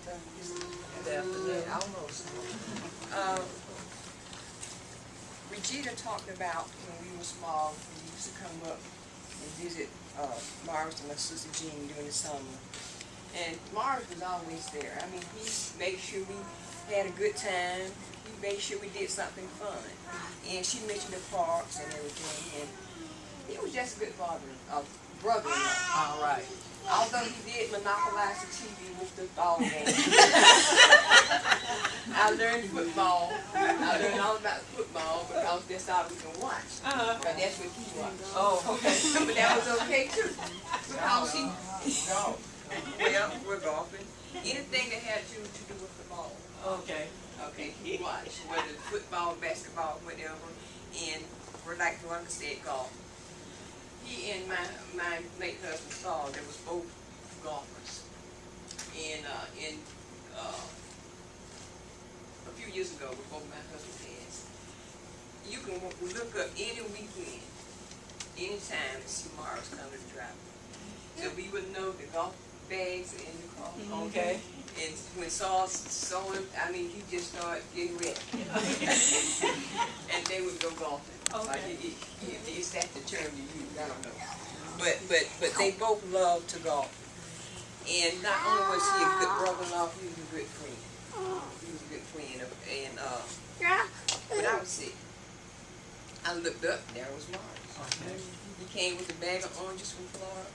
Good afternoon. Almost. Regina talked about when we were small, we used to come up and visit Mars and my sister Jean during the summer. And Mars was always there. I mean, he made sure we had a good time. He made sure we did something fun. And she mentioned the parks and everything. And he was just a good brother-in-law. All right. Although he did monopolize the TV with the ball game. I learned football. I learned all about football because that's all we can watch. But that's what he watched. Oh, okay. But that was okay too. Because he, well, we're golfing. Anything that had to do with the ball. Okay. Okay, he watched. Whether football, basketball, whatever. And we're like the one that said golf. He and my late husband saw there was both golfers. And a few years ago, with both my husband's hands, you can look up any weekend, anytime, and see Mars come to the driveway. So we would know the golf bags are in the car. Okay. And when Saul saw him, I mean, he just started getting ready. And they would go golfing. Okay. Is that the term you use? I don't know. But they both loved to golf. And not only was he a good brother-in-law, he was a good friend. He was a good friend. And when I was sick, I looked up, there was Mars. Okay. He came with a bag of oranges from Florida.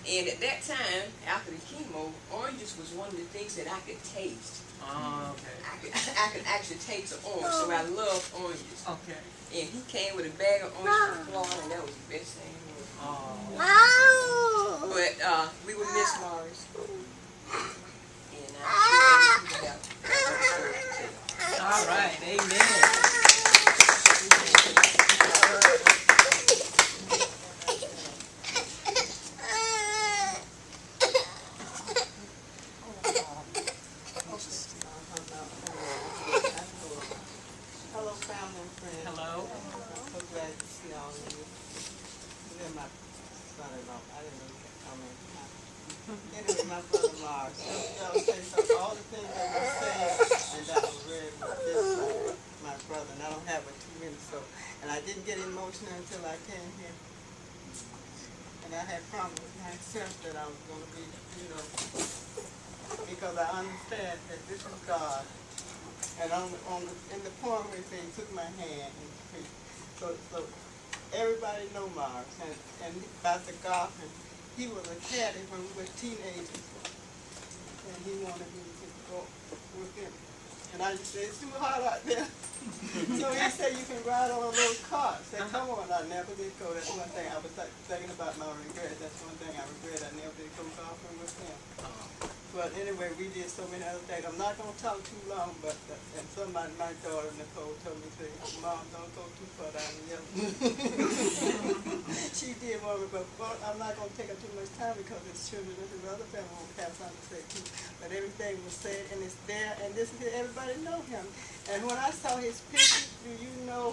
And at that time, after the chemo, oranges was one of the things that I could taste. Okay. I could actually taste the orange, so I love oranges. Okay. And he came with a bag of oranges from Florida, and that was the best thing in the world. Oh. But we would miss Mars. And I All right. Amen. Hello, family and friends. Hello. I'm so glad to see all of you. You're my son-in-law. I didn't know you could come in. Anyway, my brother-in-law. I'll say something. All the things that were said and that was read with this my brother, and I don't have but 2 minutes, so, and I didn't get emotional until I came here. And I had promised myself that I was going to be, because I understand that this is God. And in the poem we say, he took my hand and preached. So everybody know Mars and about the golfing. He was a caddy when we were teenagers, and he wanted me to go with him. And I just said, it's too hot out there. So he said, you can ride on a little cart. I said, come on, I never did go. That's one thing I was thinking about my regret. That's one thing I regret. I never did go golfing with him. But anyway, we did so many other things. I'm not going to talk too long, but and somebody, my daughter Nicole, told me, say, Mom, don't go too far down the yellow. She did want me, but I'm not going to take up too much time because it's children and the other family won't have something to say too. But everything was said and it's there, and this is everybody know him. And when I saw his picture, do you know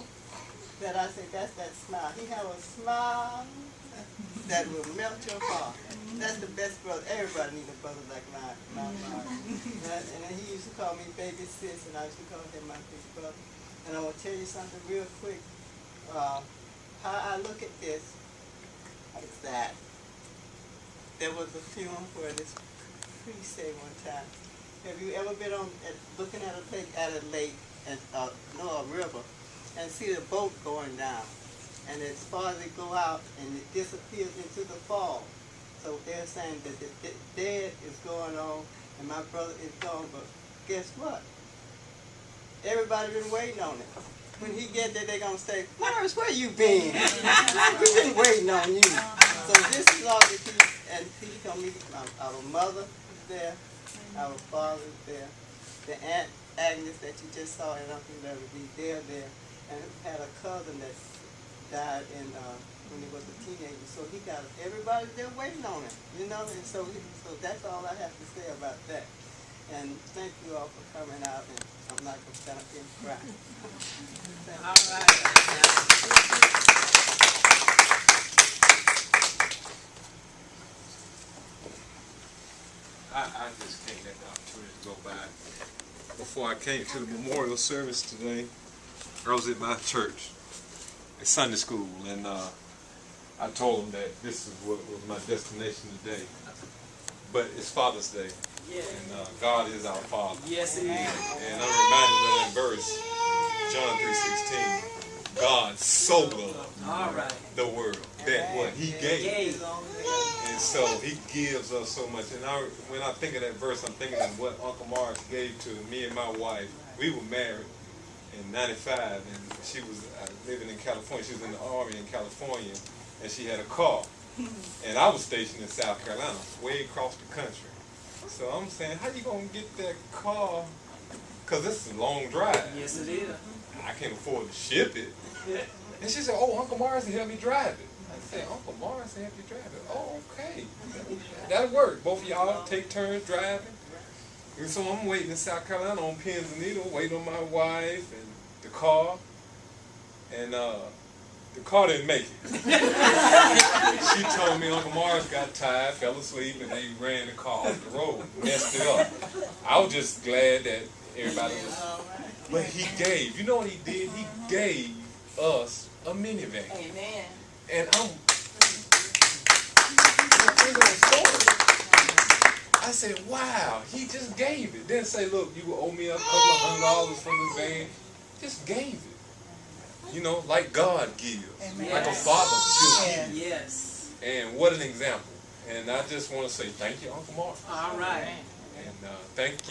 that I said, that's that smile. He had a smile that will melt your heart. That's the best brother. Everybody needs a brother like my mom. And then he used to call me baby sis, and I used to call him my big brother. And I want to tell you something real quick. How I look at this is that there was a film where this priest said one time, have you ever been looking at a lake, and a river, and see the boat going down? And as far as it go out, and it disappears into the fall. So they're saying that the dead is going on, and my brother is gone, but guess what? Everybody been waiting on it. When he get there, they're going to say, Mars, where you been? We've been waiting on you. So this is all the key, and he's going to meet our mother is there, our father is there, the Aunt Agnes that you just saw in Uncle Larry, they're there, and had a cousin that died when he was a teenager. So he got everybody there waiting on him, and so that's all I have to say about that. And thank you all for coming out, and I'm not going to stand up here and cry. All right. I just can't let the opportunity go by. Before I came to the memorial service today, I was at my church, at Sunday school, and I told them that this is what was my destination today. But it's Father's Day, and God is our Father. Yes, it is. And I'm reminded of that verse, John 3:16. God so loved the world that what He gave. And so He gives us so much. And when I think of that verse, I'm thinking of what Uncle Morris gave to me and my wife. We were married in '95, and she was living in California. She was in the Army in California, and she had a car. And I was stationed in South Carolina, way across the country. So I'm saying, how you going to get that car? Because this is a long drive. Yes, it is. I can't afford to ship it. And she said, oh, Uncle Morris will help me drive it. I said, Uncle Morris will help you drive it. Oh, okay. That'll work. Both of y'all take turns driving. And so I'm waiting in South Carolina on pins and needles, waiting on my wife and the car. And the car didn't make it. She told me Uncle Morris got tired, fell asleep, and they ran the car off the road, messed it up. I was just glad that everybody was. But He gave. You know what He did? He gave us a minivan. Amen. And I'm thinking of the story. I said, wow, He just gave it. Didn't say, look, you owe me a couple of $100 from the van. Just gave it. You know, like God gives. Amen. Like a father should give. Yes. And what an example. And I just want to say thank you, Uncle Mark. All right. And thank you.